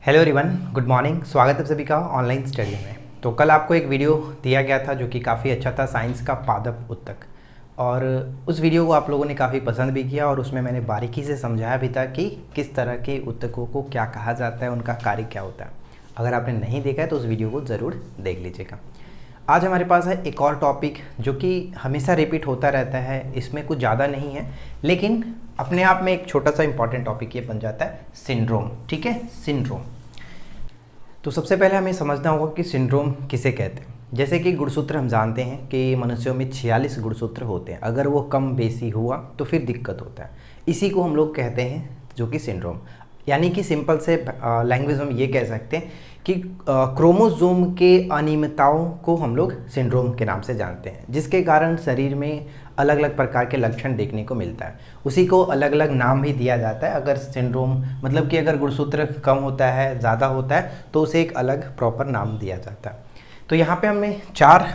Hello everyone, good morning. स्वागत है सभी का ऑनलाइन स्टडी में। तो कल आपको एक वीडियो दिया गया था जो कि काफ़ी अच्छा था, साइंस का पादप उत्तक, और उस वीडियो को आप लोगों ने काफ़ी पसंद भी किया और उसमें मैंने बारीकी से समझाया भी था कि किस तरह के उत्तकों को क्या कहा जाता है, उनका कार्य क्या होता है। अगर आपने नहीं देखा है तो उस वीडियो को ज़रूर देख लीजिएगा। आज हमारे पास है एक और टॉपिक जो कि हमेशा रिपीट होता रहता है, इसमें कुछ ज़्यादा नहीं है लेकिन अपने आप में एक छोटा सा इंपॉर्टेंट टॉपिक ये बन जाता है, सिंड्रोम। ठीक है, सिंड्रोम। तो सबसे पहले हमें समझना होगा कि सिंड्रोम किसे कहते हैं। जैसे कि गुणसूत्र हम जानते हैं कि मनुष्यों में 46 गुणसूत्र होते हैं, अगर वो कम बेसी हुआ तो फिर दिक्कत होता है। इसी को हम लोग कहते हैं जो कि सिंड्रोम, यानी कि सिंपल से लैंग्वेज हम ये कह सकते हैं कि क्रोमोसोम के अनियमितताओं को हम लोग सिंड्रोम के नाम से जानते हैं, जिसके कारण शरीर में अलग अलग प्रकार के लक्षण देखने को मिलता है। उसी को अलग अलग नाम भी दिया जाता है। अगर सिंड्रोम मतलब कि अगर गुणसूत्र कम होता है, ज़्यादा होता है, तो उसे एक अलग प्रॉपर नाम दिया जाता है। तो यहाँ पे हमने 4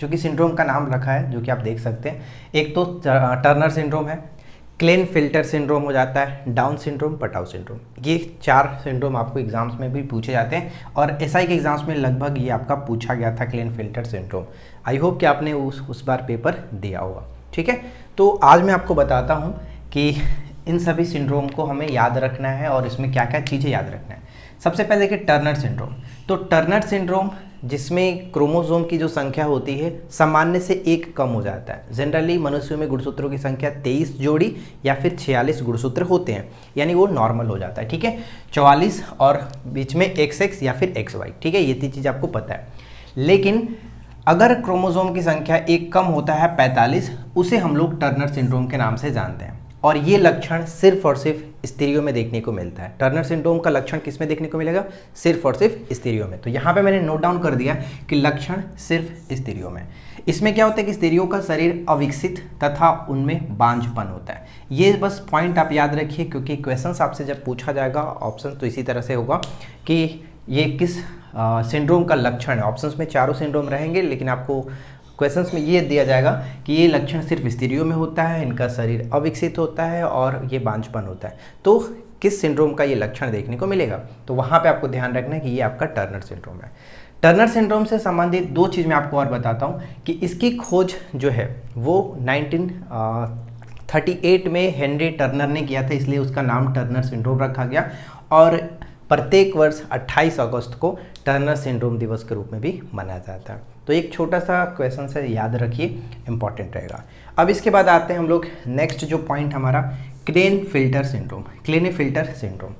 जो कि सिंड्रोम का नाम रखा है, जो कि आप देख सकते हैं। एक तो टर्नर सिंड्रोम है, क्लेनफेल्टर सिंड्रोम हो जाता है, डाउन सिंड्रोम, पटाउ सिंड्रोम। ये 4 सिंड्रोम आपको एग्जाम्स में भी पूछे जाते हैं और एसआई के एग्जाम्स में लगभग ये आपका पूछा गया था, क्लेनफेल्टर सिंड्रोम। आई होप कि आपने उस बार पेपर दिया होगा। ठीक है, तो आज मैं आपको बताता हूँ कि इन सभी सिंड्रोम को हमें याद रखना है और इसमें क्या क्या चीज़ें याद रखना है। सबसे पहले देखिए टर्नर सिंड्रोम। तो टर्नर सिंड्रोम जिसमें क्रोमोसोम की जो संख्या होती है सामान्य से 1 कम हो जाता है। जनरली मनुष्यों में गुणसूत्रों की संख्या 23 जोड़ी या फिर 46 गुणसूत्र होते हैं, यानी वो नॉर्मल हो जाता है। ठीक है, 44 और बीच में XX या फिर XY। ठीक है, ये 3 चीज़ आपको पता है। लेकिन अगर क्रोमोसोम की संख्या 1 कम होता है 45, उसे हम लोग टर्नर सिंड्रोम के नाम से जानते हैं। और ये लक्षण सिर्फ और सिर्फ स्त्रियों में देखने को मिलता है। टर्नर सिंड्रोम का लक्षण किस में देखने को मिलेगा? सिर्फ और सिर्फ स्त्रियों में। तो यहाँ पे मैंने नोट डाउन कर दिया कि लक्षण सिर्फ स्त्रियों में। इसमें क्या होता है कि स्त्रियों का शरीर अविकसित तथा उनमें बांझपन होता है। ये बस पॉइंट आप याद रखिए, क्योंकि क्वेश्चंस आपसे जब पूछा जाएगा ऑप्शन तो इसी तरह से होगा कि ये किस सिंड्रोम का लक्षण है। ऑप्शंस में चारों सिंड्रोम रहेंगे, लेकिन आपको क्वेश्चंस में ये दिया जाएगा कि ये लक्षण सिर्फ स्त्रियों में होता है, इनका शरीर अविकसित होता है और ये बांझपन होता है। तो किस सिंड्रोम का ये लक्षण देखने को मिलेगा? तो वहाँ पे आपको ध्यान रखना है कि ये आपका टर्नर सिंड्रोम है। टर्नर सिंड्रोम से संबंधित 2 चीज़ मैं आपको और बताता हूँ कि इसकी खोज जो है वो 1938 में हेनरी टर्नर ने किया था, इसलिए उसका नाम टर्नर सिंड्रोम रखा गया। और प्रत्येक वर्ष 28 अगस्त को टर्नर सिंड्रोम दिवस के रूप में भी मनाया जाता है। तो एक छोटा सा क्वेश्चन से याद रखिए, इंपॉर्टेंट रहेगा। अब इसके बाद आते हैं हम लोग नेक्स्ट जो पॉइंट हमारा, क्लेनफेल्टर सिंड्रोम। Klinefelter syndrome.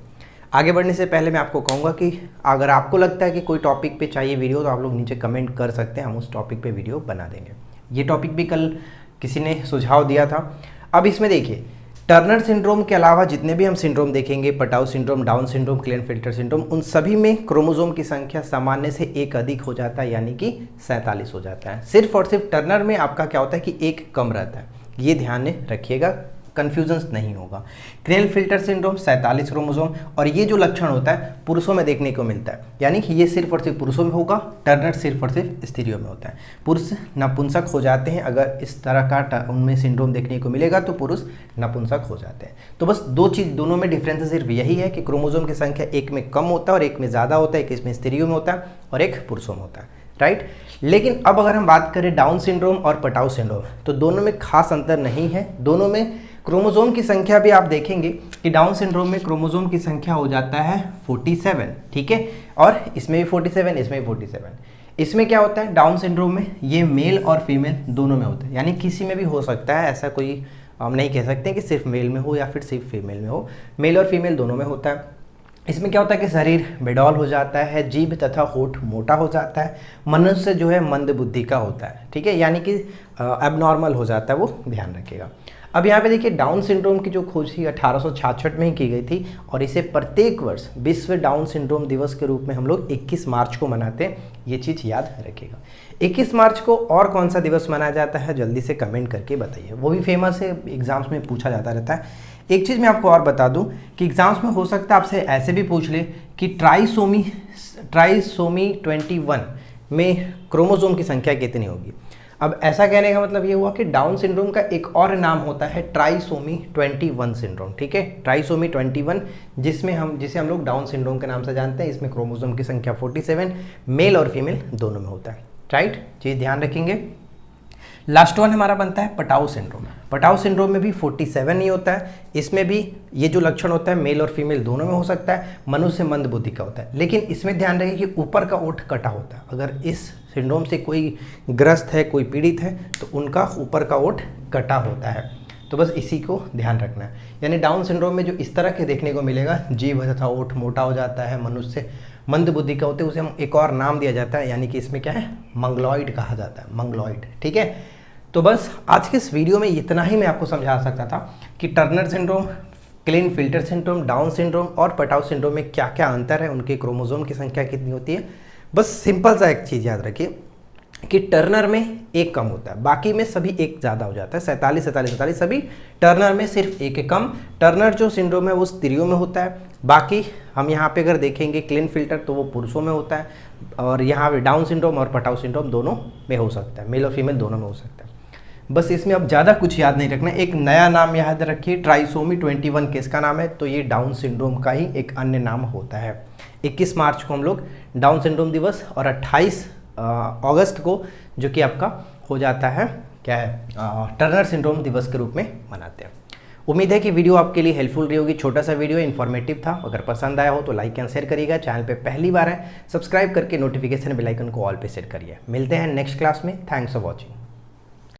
आगे बढ़ने से पहले मैं आपको कहूँगा कि अगर आपको लगता है कि कोई टॉपिक पे चाहिए वीडियो तो आप लोग नीचे कमेंट कर सकते हैं, हम उस टॉपिक पे वीडियो बना देंगे। ये टॉपिक भी कल किसी ने सुझाव दिया था। अब इसमें देखिए, टर्नर सिंड्रोम के अलावा जितने भी हम सिंड्रोम देखेंगे, Patau syndrome, Down syndrome, Klinefelter syndrome, उन सभी में क्रोमोसोम की संख्या सामान्य से 1 अधिक हो जाता है, यानी कि 47 हो जाता है। सिर्फ और सिर्फ टर्नर में आपका क्या होता है कि 1 कम रहता है। ये ध्यान में रखिएगा, कन्फ्यूजन नहीं होगा। क्लेनफेल्टर सिंड्रोम 47 क्रोमोसोम, और ये जो लक्षण होता है पुरुषों में देखने को मिलता है, यानी कि ये सिर्फ और सिर्फ पुरुषों में होगा। टर्नर सिर्फ और सिर्फ स्त्रियों में होता है। पुरुष नपुंसक हो जाते हैं, अगर इस तरह का उनमें सिंड्रोम देखने को मिलेगा तो पुरुष नपुंसक हो जाते हैं। तो बस 2 चीज़, दोनों में डिफरेंस सिर्फ यही है कि क्रोमोसोम की संख्या 1 में कम होता है और 1 में ज़्यादा होता है। एक इसमें स्त्रियों में होता है और एक पुरुषों में होता है, राइट। लेकिन अब अगर हम बात करें डाउन सिंड्रोम और पटाउ सिंड्रोम, तो दोनों में खास अंतर नहीं है। दोनों में क्रोमोसोम की संख्या भी आप देखेंगे कि डाउन सिंड्रोम में क्रोमोसोम की संख्या हो जाता है 47। ठीक है, और इसमें भी 47, इसमें भी 47। इसमें क्या होता है, डाउन सिंड्रोम में ये मेल और फीमेल दोनों में होता है, यानी किसी में भी हो सकता है। ऐसा कोई हम नहीं कह सकते कि सिर्फ मेल में हो या फिर सिर्फ फीमेल में हो, मेल और फीमेल दोनों में होता है। इसमें क्या होता है कि शरीर बेडौल हो जाता है, जीभ तथा होठ मोटा हो जाता है, मनुष्य जो है मंद बुद्धि का होता है। ठीक है, यानी कि एबनॉर्मल हो जाता है, वो ध्यान रखिएगा। अब यहाँ पे देखिए, डाउन सिंड्रोम की जो खोज थी 1866 में ही की गई थी, और इसे प्रत्येक वर्ष विश्व डाउन सिंड्रोम दिवस के रूप में हम लोग 21 मार्च को मनाते हैं। ये चीज़ याद रखिएगा। 21 मार्च को और कौन सा दिवस मनाया जाता है, जल्दी से कमेंट करके बताइए। वो भी फेमस है, एग्जाम्स में पूछा जाता रहता है। एक चीज़ मैं आपको और बता दूं कि एग्जाम्स में हो सकता है आपसे ऐसे भी पूछ ले कि ट्राइसोमी 21 में क्रोमोसोम की संख्या कितनी होगी। अब ऐसा कहने का मतलब ये हुआ कि डाउन सिंड्रोम का एक और नाम होता है ट्राइसोमी 21 सिंड्रोम, ठीक है, ट्राइसोमी 21, जिसे हम लोग डाउन सिंड्रोम के नाम से जानते हैं। इसमें क्रोमोसोम की संख्या 47 मेल और फीमेल दोनों में होता है, राइट, चीज़ ध्यान रखेंगे। लास्ट वन हमारा बनता है पटाउ सिंड्रोम। पटाउ सिंड्रोम में भी 47 ही होता है। इसमें भी ये जो लक्षण होता है मेल और फीमेल दोनों में हो सकता है। मनुष्य मंद बुद्धि का होता है, लेकिन इसमें ध्यान रखें कि ऊपर का ओठ कटा होता है। अगर इस सिंड्रोम से कोई ग्रस्त है, कोई पीड़ित है, तो उनका ऊपर का ओठ कटा होता है। तो बस इसी को ध्यान रखना है। यानी डाउन सिंड्रोम में जो इस तरह के देखने को मिलेगा, जीभ तथा ओठ मोटा हो जाता है, मनुष्य मंद बुद्धि का होते हैं, उसे हम एक और नाम दिया जाता है, यानी कि इसमें क्या है, मंगलॉइड कहा जाता है, मंगलॉइड, ठीक है। तो बस आज के इस वीडियो में इतना ही मैं आपको समझा सकता था कि Turner syndrome, clean-filter syndrome, Down syndrome और पटाउ सिंड्रोम में क्या क्या अंतर है, उनके क्रोमोसोम की संख्या कितनी होती है। बस सिंपल सा एक चीज़ याद रखिए कि टर्नर में एक कम होता है, बाकी में सभी एक ज़्यादा हो जाता है। 47, 47, 47 सभी, टर्नर में सिर्फ एक कम। टर्नर जो सिंड्रोम है वो स्त्रियों में होता है, बाकी हम यहाँ पे अगर देखेंगे क्लीन फिल्टर तो वो पुरुषों में होता है, और यहाँ पे डाउन सिंड्रोम और पटाउ सिंड्रोम दोनों में हो सकता है, मेल और फीमेल दोनों में हो सकता है। बस इसमें अब ज़्यादा कुछ याद नहीं रखना। एक नया नाम याद रखिए, ट्राइसोमी 21 किसका नाम है, तो ये डाउन सिंड्रोम का ही एक अन्य नाम होता है। 21 मार्च को हम लोग डाउन सिंड्रोम दिवस और 28 अगस्त को जो कि आपका हो जाता है क्या है, टर्नर सिंड्रोम दिवस के रूप में मनाते हैं। उम्मीद है कि वीडियो आपके लिए हेल्पफुल रही होगी। छोटा सा वीडियो, इन्फॉर्मेटिव था। अगर पसंद आया हो तो लाइक एंड शेयर करिएगा। चैनल पे पहली बार है, सब्सक्राइब करके नोटिफिकेशन बेल आइकन को ऑल पे सेट करिए। मिलते हैं नेक्स्ट क्लास में। Thanks for watching.